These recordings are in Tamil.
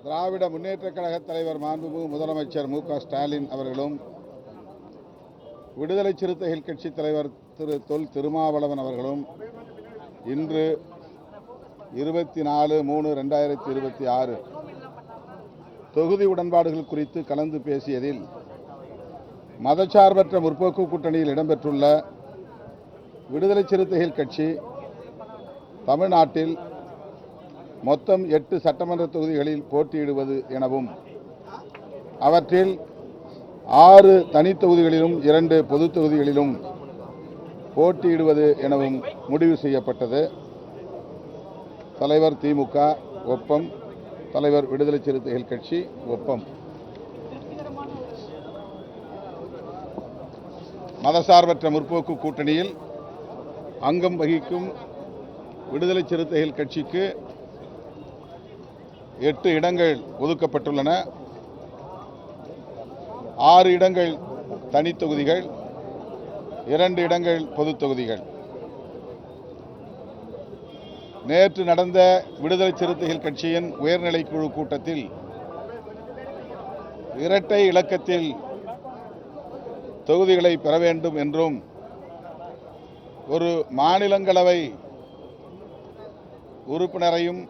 திராவிட முன்னேற்றக் கழக தலைவர் மாண்புமிகு முதலமைச்சர் மு.க.ஸ்டாலின் அவர்களும் விடுதலை சிறுத்தைகள் கட்சி தலைவர் திரு தொல் திருமாவளவன் அவர்களும் இன்று 24/3/2026 தொகுதி உடன்பாடுகள் குறித்து கலந்து பேசியதில் மதச்சார்பற்ற முற்போக்கு கூட்டணியில் இடம்பெற்றுள்ள விடுதலை சிறுத்தைகள் கட்சி தமிழ்நாட்டில் மொத்தம் 8 சட்டமன்ற தொகுதிகளில் போட்டியிடுவது எனவும் அவற்றில் 6 தனித் தொகுதிகளிலும் 2 பொதுத் தொகுதிகளிலும் போட்டியிடுவது எனவும் முடிவு செய்யப்பட்டது. தலைவர் திமுக ஒப்பம், தலைவர் விடுதலை சிறுத்தைகள் கட்சி ஒப்பம். மதசார்பற்ற முற்போக்கு கூட்டணியில் அங்கம் வகிக்கும் விடுதலை சிறுத்தைகள் கட்சிக்கு 8 இடங்கள் ஒதுக்கப்பட்டுள்ளன. 6 இடங்கள் தனித் தொகுதிகள், 2 இடங்கள் பொதுத் தொகுதிகள். நேற்று நடந்த விடுதலை சிறுத்தைகள் கட்சியின் உயர்நிலைக்குழு கூட்டத்தில் இரட்டை இலக்கத்தில் தொகுதிகளை பெற வேண்டும் என்றும் ஒரு மாநிலங்களவை உறுப்பினரையும்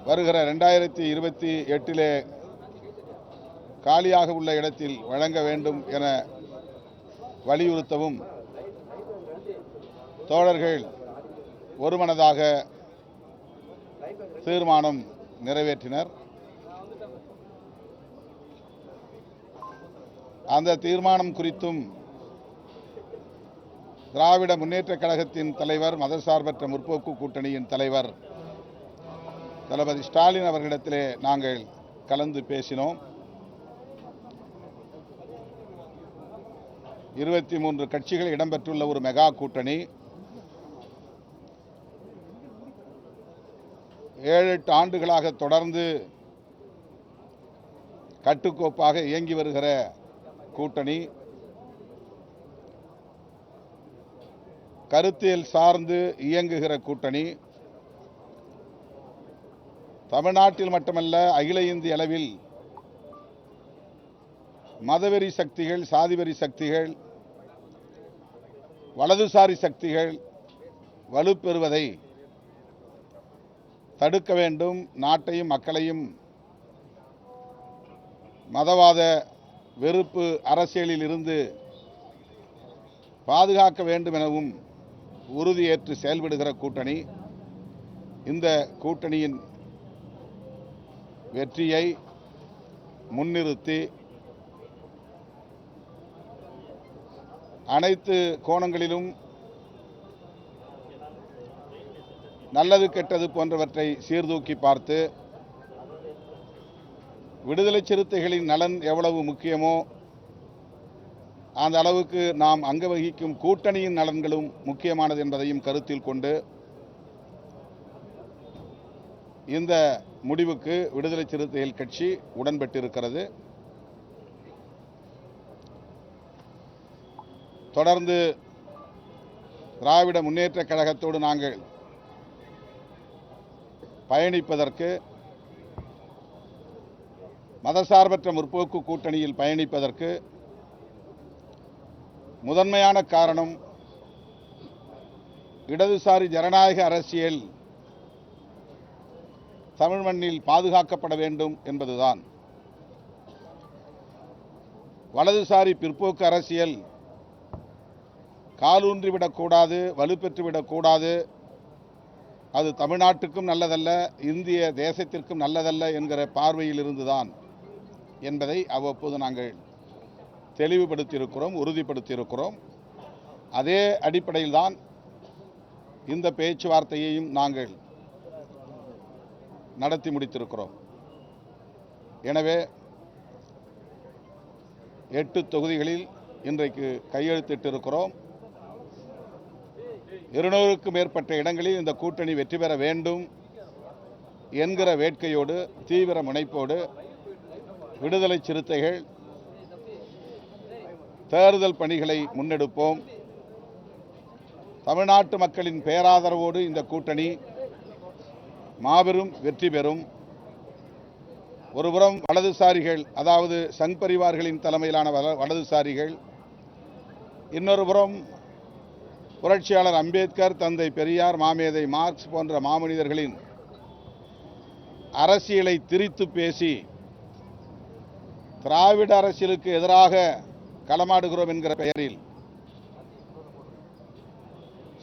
வருகிற 2028 காலியாக உள்ள இடத்தில் வழங்க வேண்டும் என வலியுறுத்தவும் தோழர்கள் ஒருமனதாக தீர்மானம் நிறைவேற்றினர். அந்த தீர்மானம் குறித்தும் திராவிட முன்னேற்றக் கழகத்தின் தலைவர், மதசார்பற்ற முற்போக்கு கூட்டணியின் தலைவர் தளபதி ஸ்டாலின் அவர்களிடத்திலே நாங்கள் கலந்து பேசினோம். 23 கட்சிகள் இடம்பெற்றுள்ள ஒரு மெகா கூட்டணி 7-8 ஆண்டுகளாக தொடர்ந்து கட்டுக்கோப்பாக இயங்கி வருகிற கூட்டணி, கருத்தியல் சார்ந்து இயங்குகிற கூட்டணி, தமிழ்நாட்டில் மட்டுமல்ல அகில இந்திய அளவில் மதவெறி சக்திகள், சாதிவெறி சக்திகள், வலதுசாரி சக்திகள் வலுப்பெறுவதை தடுக்க வேண்டும். நாட்டையும் மக்களையும் மதவாத வெறுப்பு அரசியலில் இருந்து பாதுகாக்க வேண்டும் எனவும் உறுதியேற்று செயல்படுகிற கூட்டணி. இந்த கூட்டணியின் வெற்றியை முன்னிறுத்தி அனைத்து கோணங்களிலும் நல்லது கெட்டது போன்றவற்றை சீர்தூக்கி பார்த்து விடுதலை சிறுத்தைகளின் நலன் எவ்வளவு முக்கியமோ அந்த அளவுக்கு நாம் அங்க வகிக்கும் கூட்டணியின் நலன்களும் முக்கியமானது என்பதையும் கருத்தில் கொண்டு இந்த முடிவுக்கு விடுதலை சிறுத்தைகள் கட்சி உடன்பட்டிருக்கிறது. தொடர்ந்து திராவிட முன்னேற்றக் கழகத்தோடு நாங்கள் பயணிப்பதற்கு, மதசார்பற்ற முற்போக்கு கூட்டணியில் பயணிப்பதற்கு முதன்மையான காரணம் இடதுசாரி ஜனநாயக அரசியல் தமிழ் மண்ணில் பாதுகாக்கப்பட வேண்டும் என்பதுதான். வலதுசாரி பிற்போக்கு அரசியல் காலூன்றிவிடக்கூடாது, வலுப்பெற்றுவிடக்கூடாது. அது தமிழ்நாட்டுக்கும் நல்லதல்ல, இந்திய தேசத்திற்கும் நல்லதல்ல என்கிற பார்வையில் இருந்துதான் என்பதை அவ்வப்போது நாங்கள் தெளிவுபடுத்தியிருக்கிறோம், உறுதிப்படுத்தியிருக்கிறோம். அதே அடிப்படையில் தான் இந்த பேச்சுவார்த்தையையும் நாங்கள் நடத்தி முடித்திருக்கிறோம். எனவே 8 தொகுதிகளில் இன்றைக்கு கையெழுத்திட்டிருக்கிறோம். 200க்கும் மேற்பட்ட இடங்களில் இந்த கூட்டணி வெற்றி பெற வேண்டும் என்கிற வேட்கையோடு, தீவிர முனைப்போடு விடுதலை சிறுத்தைகள் தேர்தல் பணிகளை முன்னெடுப்போம். தமிழ்நாட்டு மக்களின் பேராதரவோடு இந்த கூட்டணி மாபெரும் வெற்றி பெறும். ஒருபுறம் வலதுசாரிகள், அதாவது சங் பரிவார்களின் தலைமையிலான வலதுசாரிகள், இன்னொரு புறம் புரட்சியாளர் அம்பேத்கர், தந்தை பெரியார், மாமேதை மார்க்ஸ் போன்ற மாமனிதர்களின் அரசியலை திரித்து பேசி திராவிட அரசியலுக்கு எதிராக களமாடுகிறோம் என்கிற பெயரில்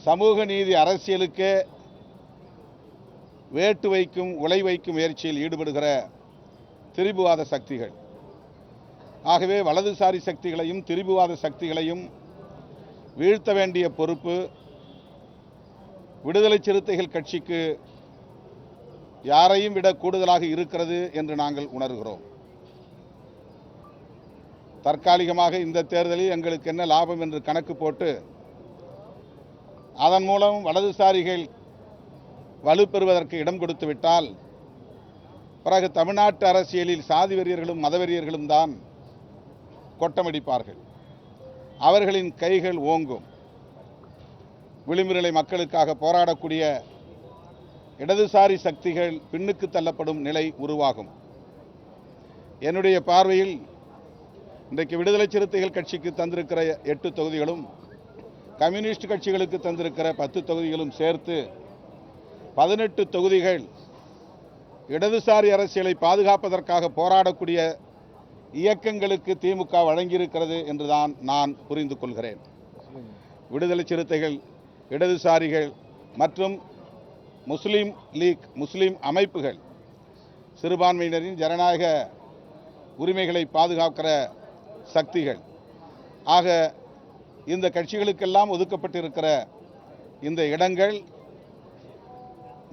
சமூக நீதி அரசியலுக்கே வேட்டு வைக்கும், உலை வைக்கும் முயற்சியில் ஈடுபடுகிற திரிபுவாத சக்திகள். ஆகவே வலதுசாரி சக்திகளையும் திரிபுவாத சக்திகளையும் வீழ்த்த வேண்டிய பொறுப்பு விடுதலை சிறுத்தைகள் கட்சிக்கு யாரையும் விட கூடுதலாக இருக்கிறது என்று நாங்கள் உணர்கிறோம். தற்காலிகமாக இந்த தேர்தலில் எங்களுக்கு என்ன லாபம் என்று கணக்கு போட்டு அதன் மூலம் வலதுசாரிகள் வலுப்பெறுவதற்கு இடம் கொடுத்து விட்டால் பிறகு தமிழ்நாட்டு அரசியலில் சாதி வெறியர்களும் மதவெறியர்களும் தான் கொட்டமடிப்பார்கள். அவர்களின் கைகள் ஓங்கும். விளிம்புநிலை மக்களுக்காக போராடக்கூடிய இடதுசாரி சக்திகள் பின்னுக்கு தள்ளப்படும் நிலை உருவாகும். என்னுடைய பார்வையில் இன்றைக்கு விடுதலை சிறுத்தைகள் கட்சிக்கு தந்திருக்கிற 8 தொகுதிகளும் கம்யூனிஸ்ட் கட்சிகளுக்கு தந்திருக்கிற 10 தொகுதிகளும் சேர்த்து 18 தொகுதிகள் இடதுசாரி அரசியலை பாதுகாப்பதற்காக போராடக்கூடிய இயக்கங்களுக்கு திமுக வழங்கியிருக்கிறது என்றுதான் நான் புரிந்து கொள்கிறேன். விடுதலை சிறுத்தைகள், இடதுசாரிகள் மற்றும் முஸ்லீம் லீக், முஸ்லீம் அமைப்புகள் சிறுபான்மையினரின் ஜனநாயக உரிமைகளை பாதுகாக்கிற சக்திகள். ஆக இந்த கட்சிகளுக்கெல்லாம் ஒதுக்கப்பட்டிருக்கிற இந்த இடங்கள்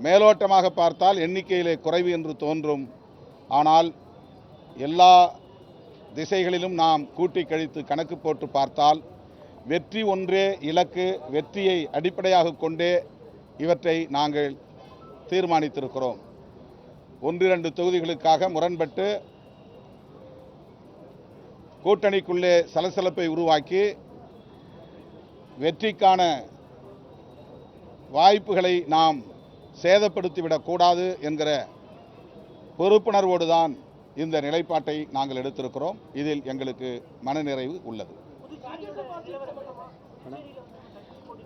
மேலோட்டமாக பார்த்தால் எண்ணிக்கையிலே குறைவு என்று தோன்றும். ஆனால் எல்லா திசைகளிலும் நாம் கூட்டி கழித்து கணக்கு போட்டு பார்த்தால் வெற்றி ஒன்றே இலக்கு, வெற்றியை அடிப்படையாக கொண்டே இவற்றை நாங்கள் தீர்மானித்திருக்கிறோம். 1-2 தொகுதிகளுக்காக முரண்பட்டு கூட்டணிக்குள்ளே சலசலப்பை உருவாக்கி வெற்றிக்கான வாய்ப்புகளை நாம் சேதப்படுத்திவிடக்கூடாது என்கிற பொறுப்புணர்வோடு தான் இந்த நிலைப்பாட்டை நாங்கள் எடுத்திருக்கிறோம். இதில் எங்களுக்கு மனநிறைவு உள்ளது.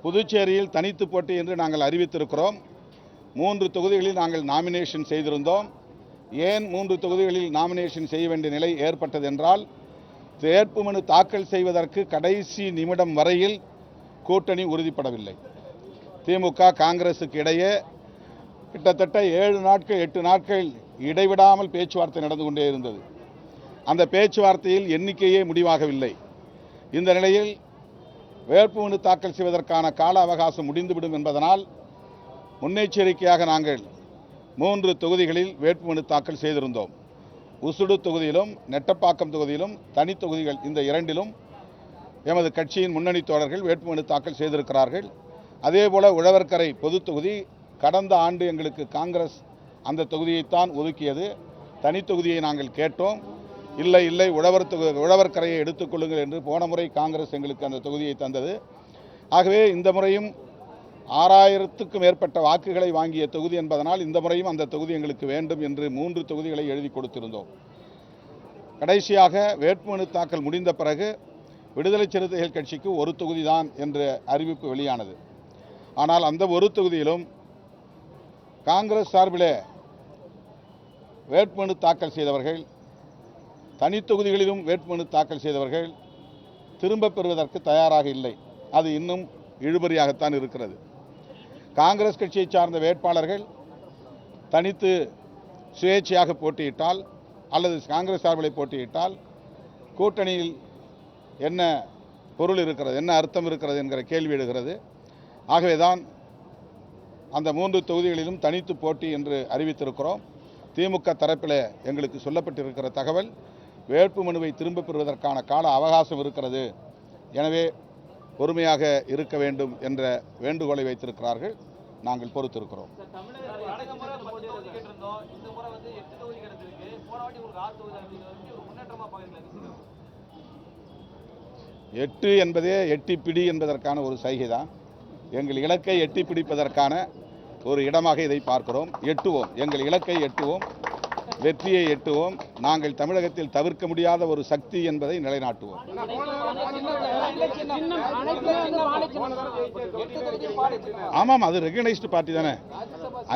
புதுச்சேரியில் தனித்து போட்டி என்று நாங்கள் அறிவித்திருக்கிறோம். 3 தொகுதிகளில் நாங்கள் நாமினேஷன் செய்திருந்தோம். ஏன் 3 தொகுதிகளில் நாமினேஷன் செய்ய வேண்டிய நிலை ஏற்பட்டது என்றால், வேட்புமனு தாக்கல் செய்வதற்கு கடைசி நிமிடம் வரையில் கூட்டணி உறுதிப்படவில்லை. திமுக காங்கிரசுக்கு இடையே கிட்டத்தட்ட 7 நாட்கள் 8 நாட்கள் இடைவிடாமல் பேச்சுவார்த்தை நடந்து கொண்டே இருந்தது. அந்த பேச்சுவார்த்தையில் எண்ணிக்கையே முடிவாகவில்லை. இந்த நிலையில் வேட்புமனு தாக்கல் செய்வதற்கான கால அவகாசம் முடிந்துவிடும் என்பதனால் முன்னெச்சரிக்கையாக நாங்கள் 3 தொகுதிகளில் வேட்புமனு தாக்கல் செய்திருந்தோம். உசுடு தொகுதியிலும் நெட்டப்பாக்கம் தொகுதியிலும் தனி தொகுதிகள், இந்த 2லும் எமது கட்சியின் முன்னணி தோழர்கள் வேட்புமனு தாக்கல் செய்திருக்கிறார்கள். அதேபோல உழவர்கரை பொது தொகுதி, கடந்த ஆண்டு எங்களுக்கு காங்கிரஸ் அந்த தொகுதியைத்தான் ஒதுக்கியது. தனி தொகுதியை நாங்கள் கேட்டோம். இல்லை உழவர்கரையை எடுத்துக்கொள்ளுங்கள் என்று போன முறை காங்கிரஸ் எங்களுக்கு அந்த தொகுதியை தந்தது. ஆகவே இந்த முறையும் 6000க்கும் மேற்பட்ட வாக்குகளை வாங்கிய தொகுதி என்பதனால் இந்த முறையும் அந்த தொகுதி எங்களுக்கு வேண்டும் என்று 3 தொகுதிகளை எழுதி கொடுத்திருந்தோம். கடைசியாக வேட்புமனு தாக்கல் முடிந்த பிறகு விடுதலை சிறுத்தைகள் கட்சிக்கு 1 தொகுதி தான் என்ற அறிவிப்பு வெளியானது. ஆனால் அந்த 1 தொகுதியிலும் காங்கிரஸ் சார்பிலே வேட்புமனு தாக்கல் செய்தவர்கள், தனி தொகுதிகளிலும் வேட்புமனு தாக்கல் செய்தவர்கள் திரும்பப் பெறுவதற்கு தயாராக இல்லை. அது இன்னும் இழுபறியாகத்தான் இருக்கிறது. காங்கிரஸ் கட்சியை சார்ந்த வேட்பாளர்கள் தனித்து சுயேட்சையாக போட்டியிட்டால் அல்லது காங்கிரஸ் சார்பில் போட்டியிட்டால் கூட்டணியில் என்ன பொருள் இருக்கிறது, என்ன அர்த்தம் இருக்கிறது என்கிற கேள்வி எழுகிறது. ஆகவேதான் அந்த 3 தொகுதிகளிலும் தனித்து போட்டி என்று அறிவித்திருக்கிறோம். திமுக தரப்பில் எங்களுக்கு சொல்லப்பட்டிருக்கிற தகவல், வேட்புமனுவை திரும்பப் பெறுவதற்கான கால அவகாசம் இருக்கிறது, எனவே பொறுமையாக இருக்க வேண்டும் என்ற வேண்டுகோளை வைத்திருக்கிறார்கள். நாங்கள் பொறுத்திருக்கிறோம். 8 என்பதே எட்டிப்பிடி என்பதற்கான ஒரு சைகை தான். எங்கள் இலக்கை எட்டி பிடிப்பதற்கான ஒரு இடமாக இதை பார்க்கிறோம். எட்டுவோம், எங்கள் இலக்கை எட்டுவோம். வெற்றியை எட்டுவோம். நாங்கள் தமிழகத்தில் தவிர்க்க முடியாத ஒரு சக்தி என்பதை நிலைநாட்டுவோம். ஆமாம், அது ரெகனைஸ்டு பார்ட்டி தானே.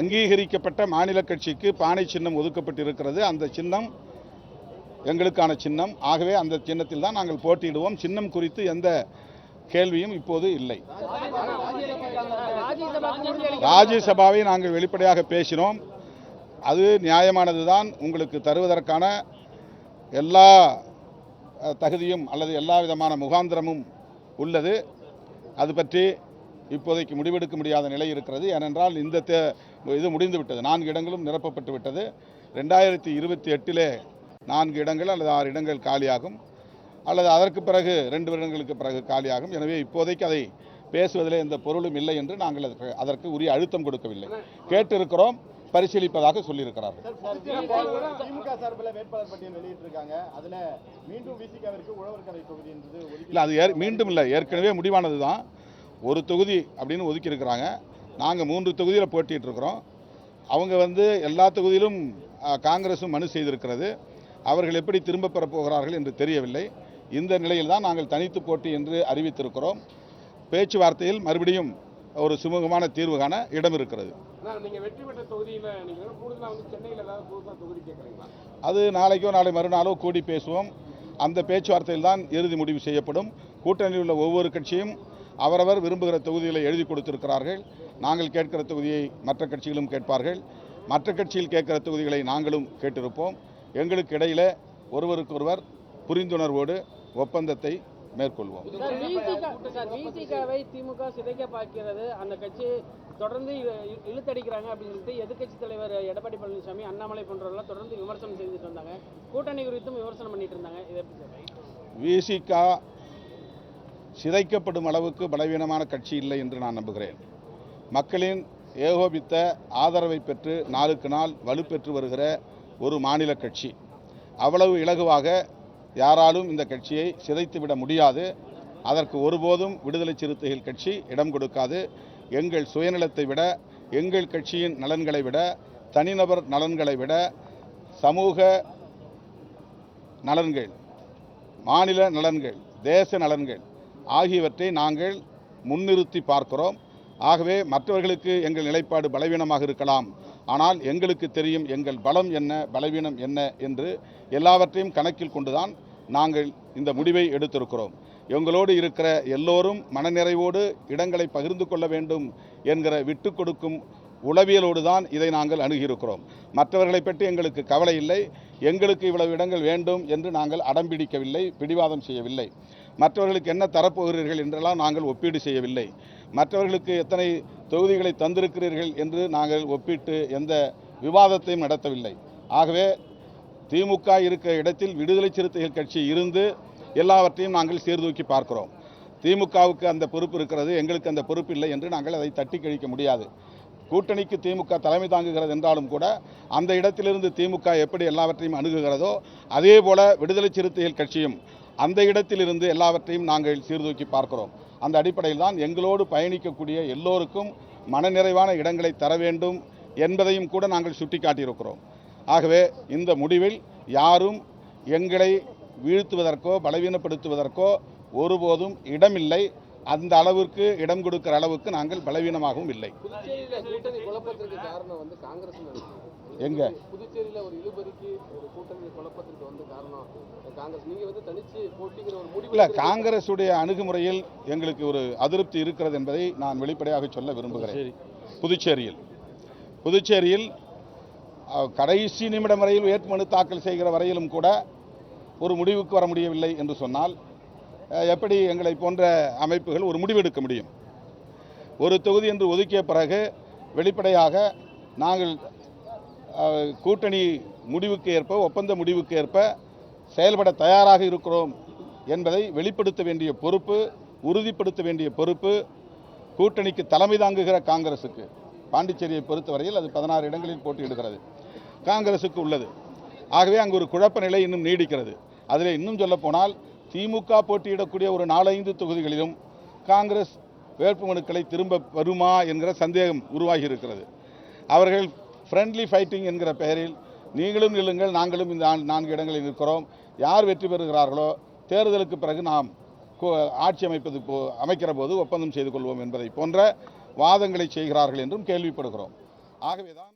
அங்கீகரிக்கப்பட்ட மாநில கட்சிக்கு பானை சின்னம் ஒதுக்கப்பட்டிருக்கிறது. அந்த சின்னம் எங்களுக்கான சின்னம். ஆகவே அந்த சின்னத்தில் தான் நாங்கள் போட்டியிடுவோம். சின்னம் குறித்து எந்த கேள்வியும் இப்போது இல்லை. ராஜ்யசபாவை நாங்கள் வெளிப்படையாக பேசினோம். அது நியாயமானதுதான். உங்களுக்கு தருவதற்கான எல்லா தகுதியும் அல்லது எல்லா விதமான முகாந்திரமும் உள்ளது. அது பற்றி இப்போதைக்கு முடிவெடுக்க முடியாத நிலை இருக்கிறது. ஏனென்றால் இந்த இது முடிந்து விட்டது. 4 இடங்களும் நிரப்பப்பட்டு விட்டது. 2028 4 இடங்கள் அல்லது 6 இடங்கள் காலியாகும், அல்லது அதற்கு பிறகு 2 வருடங்களுக்கு பிறகு காலியாகும். எனவே இப்போதைக்கு அதை பேசுவதில் எந்த பொருளும் இல்லை என்று நாங்கள் அதற்கு உரிய அழுத்தம் கொடுக்கவில்லை. கேட்டிருக்கிறோம், பரிசீலிப்பதாக சொல்லியிருக்கிறார்கள். திமுக சார்பில் வேட்பாளர் பட்டியல் வெளியிட்டிருக்காங்க. அதுல மீண்டும் விசிகாவிற்கு உழவர்கரை தொகுதி என்பது இல்லை, அது மீண்டும் இல்லை, ஏற்கனவே முடிவானது தான். ஒரு தொகுதி அப்படின்னு ஒதுக்கி இருக்கிறாங்க. நாங்கள் 3 தொகுதியில் போட்டிட்டு இருக்கிறோம். அவங்க எல்லா தொகுதியிலும் காங்கிரஸும் மனு செய்திருக்கிறது. அவர்கள் எப்படி திரும்ப பெறப் போகிறார்கள் என்று தெரியவில்லை. இந்த நிலையில் தான் நாங்கள் தனித்து போட்டி என்று அறிவித்திருக்கிறோம். பேச்சுவார்த்தையில் மறுபடியும் ஒரு சுமூகமான தீர்வு காண இடம் இருக்கிறது. அது நாளைக்கோ நாளை மறுநாளோ கூடி பேசுவோம். அந்த பேச்சுவார்த்தையில் தான் இறுதி முடிவு செய்யப்படும். கூட்டணியில் உள்ள ஒவ்வொரு கட்சியும் அவரவர் விரும்புகிற தொகுதிகளை எழுதி கொடுத்திருக்கிறார்கள். நாங்கள் கேட்கிற தொகுதியை மற்ற கட்சிகளும் கேட்பார்கள். மற்ற கட்சியில் கேட்கிற தொகுதிகளை நாங்களும் கேட்டிருப்போம். எங்களுக்கு இடையில ஒருவருக்கொருவர் புரிந்துணர்வோடு ஒப்பந்தத்தை மேற்கொள்வோம். திமுக சிதைக்க பார்க்கிறது, அந்த கட்சி தொடர்ந்து இழுத்தடிக்கிறாங்க அப்படின்னு சொல்லிட்டு எதிர்க்கட்சி தலைவர் எடப்பாடி பழனிசாமி, அண்ணாமலை போன்றவர்கள் தொடர்ந்து விமர்சனம் செய்துட்டு வந்தாங்க. கூட்டணி குறித்தும் விமர்சனம் பண்ணிட்டு இருந்தாங்க. விசிக சிதைக்கப்படும் அளவுக்கு பலவீனமான கட்சி இல்லை என்று நான் நம்புகிறேன். மக்களின் ஏகோபித்த ஆதரவை பெற்று நாளுக்கு நாள் வலுப்பெற்று வருகிற ஒரு மாநில கட்சி. அவ்வளவு இலகுவாக யாராலும் இந்த கட்சியை சிதைத்துவிட முடியாது. அதற்கு ஒருபோதும் விடுதலை சிறுத்தைகள் கட்சி இடம் கொடுக்காது. எங்கள் சுயநலத்தை விட, எங்கள் கட்சியின் நலன்களை விட, தனிநபர் நலன்களை விட, சமூக நலன்கள், மாநில நலன்கள், தேச நலன்கள் ஆகியவற்றை நாங்கள் முன்னிறுத்தி பார்க்கிறோம். ஆகவே மற்றவர்களுக்கு எங்கள் நிலைப்பாடு பலவீனமாக இருக்கலாம், ஆனால் எங்களுக்கு தெரியும் எங்கள் பலம் என்ன, பலவீனம் என்ன என்று எல்லாவற்றையும் கணக்கில் கொண்டுதான் நாங்கள் இந்த முடிவை எடுத்திருக்கிறோம். எங்களோடு இருக்கிற எல்லோரும் மனநிறைவோடு இடங்களை பகிர்ந்து கொள்ள வேண்டும் என்கிற விட்டு கொடுக்கும் உளவியலோடு தான் இதை நாங்கள் அணுகியிருக்கிறோம். மற்றவர்களை பற்றி எங்களுக்கு கவலை இல்லை. எங்களுக்கு இவ்வளவு இடங்கள் வேண்டும் என்று நாங்கள் அடம்பிடிக்கவில்லை, பிடிவாதம் செய்யவில்லை. மற்றவர்களுக்கு என்ன தரப்போகிறீர்கள் என்றெல்லாம் நாங்கள் ஒப்பீடு செய்யவில்லை. மற்றவர்களுக்கு எத்தனை தொகுதிகளை தந்திருக்கிறீர்கள் என்று நாங்கள் ஒப்பிட்டு எந்த விவாதத்தையும் நடத்தவில்லை. ஆகவே திமுக இருக்கிற இடத்தில் விடுதலை சிறுத்தைகள் கட்சி இருந்து எல்லாவற்றையும் நாங்கள் சீர்தூக்கி பார்க்கிறோம். திமுகவுக்கு அந்த பொறுப்பு இருக்கிறது, எங்களுக்கு அந்த பொறுப்பு இல்லை என்று நாங்கள் அதை தட்டி கழிக்க முடியாது. கூட்டணிக்கு திமுக தலைமை தாங்குகிறது என்றாலும் கூட அந்த இடத்திலிருந்து திமுக எப்படி எல்லாவற்றையும் அணுகுகிறதோ அதே போல விடுதலை சிறுத்தைகள் கட்சியும் அந்த இடத்திலிருந்து எல்லாவற்றையும் நாங்கள் சீர்தூக்கி பார்க்கிறோம். அந்த அடிப்படையில் தான் எங்களோடு பயணிக்கக்கூடிய எல்லோருக்கும் மனநிறைவான இடங்களை தர வேண்டும் என்பதையும் கூட நாங்கள் சுட்டிக்காட்டியிருக்கிறோம். ஆகவே இந்த முடிவில் யாரும் எங்களை வீழ்த்துவதற்கோ பலவீனப்படுத்துவதற்கோ ஒருபோதும் இடமில்லை. அந்த அளவிற்கு இடம் கொடுக்கிற அளவுக்கு நாங்கள் பலவீனமாகவும் இல்லை. எங்க புதுச்சேரியில ஒரு இழுபறிக்கு ஒரு கூட்டணி குழப்பத்திற்கு காரணம் காங்கிரஸ். நீங்க தனிச்சு போட்டிங்கிற ஒரு முடிவு இல்ல, காங்கிரசுடைய அணுகுமுறையில் எங்களுக்கு ஒரு அதிருப்தி இருக்கிறது என்பதை நான் வெளிப்படையாக சொல்ல விரும்புகிறேன். புதுச்சேரியில் கடைசி நிமிடம் வரையில் வேட்புமனு தாக்கல் செய்கிற வரையிலும் கூட ஒரு முடிவுக்கு வர முடியவில்லை என்று சொன்னால் எப்படி எங்களை போன்ற அமைப்புகள் ஒரு முடிவெடுக்க முடியும்? ஒரு தொகுதி என்று ஒதுக்கிய பிறகு வெளிப்படையாக நாங்கள் கூட்டணி முடிவுக்கு ஏற்ப, ஒப்பந்த முடிவுக்கு ஏற்ப செயல்பட தயாராக இருக்கிறோம் என்பதை வெளிப்படுத்த வேண்டிய பொறுப்பு, உறுதிப்படுத்த வேண்டிய பொறுப்பு கூட்டணிக்கு தலைமை தாங்குகிற காங்கிரசுக்கு. பாண்டிச்சேரியை பொறுத்தவரையில் அது 16 இடங்களில் போட்டியிடுகிறது, காங்கிரசுக்கு உள்ளது. ஆகவே அங்கு ஒரு குழப்ப நிலை இன்னும் நீடிக்கிறது. அதில் இன்னும் சொல்லப்போனால் திமுக போட்டியிடக்கூடிய ஒரு 4-5 தொகுதிகளிலும் காங்கிரஸ் வேட்புமனுக்களை திரும்ப வருமா என்கிற சந்தேகம் உருவாகி இருக்கிறது. அவர்கள் ஃப்ரெண்ட்லி ஃபைட்டிங் என்கிற பெயரில் நீங்களும் நில்லுங்கள், நாங்களும் இந்த 4 இடங்களில் நிற்கிறோம். யார் வெற்றி பெறுகிறார்களோ தேர்தலுக்கு பிறகு நாம் ஆட்சி அமைக்கிற போது ஒப்பந்தம் செய்து கொள்வோம் என்பதை போன்ற வாதங்களை செய்கிறார்கள் என்றும் கேள்விப்படுகிறோம். ஆகவேதான்